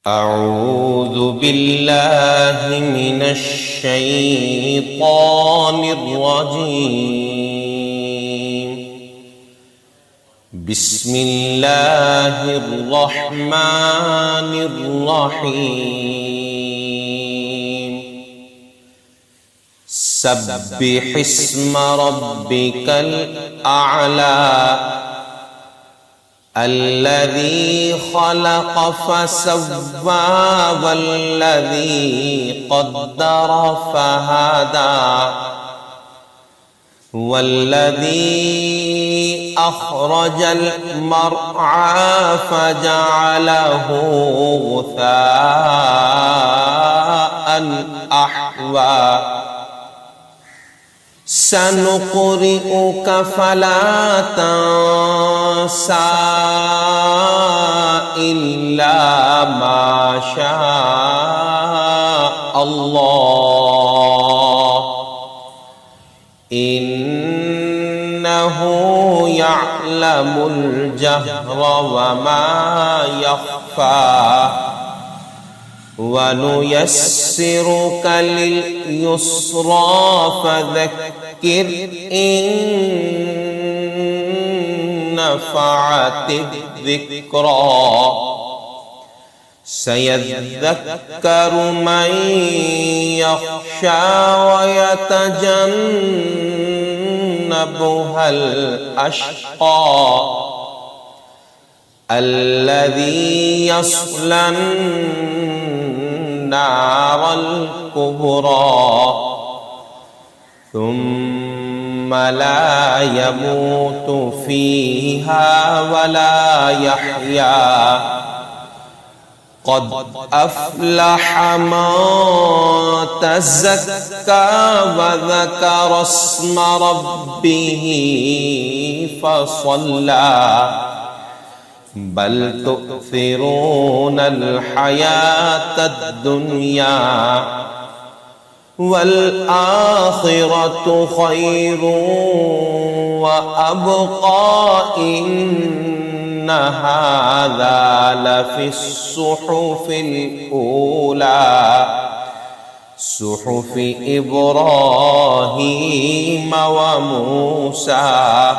أعوذ بالله من الشيطان الرجيم. بسم الله الرحمن الرحيم. سبح اسم ربك الأعلى الذي خلق فسوى والذي قدر فهدى والذي أخرج المرعى فجعله غثاء أحوى سنقرئك فلا تنسى إلا ما شاء الله إنه يعلم الجهر وما يخفى ونيسرك لليسرى فذكر إن نفعت الذكرى سيذكر من يخشى ويتجنبها الأشقى الذي يصلى النار الكبرى ثم لا يموت فيها ولا يحيا قد أفلح من تزكى وذكر اسم ربه فصلى بل تؤثرون الحياة الدنيا والآخرة خير وأبقى إن هذا لفي الصحف الأولى صحف إبراهيم وموسى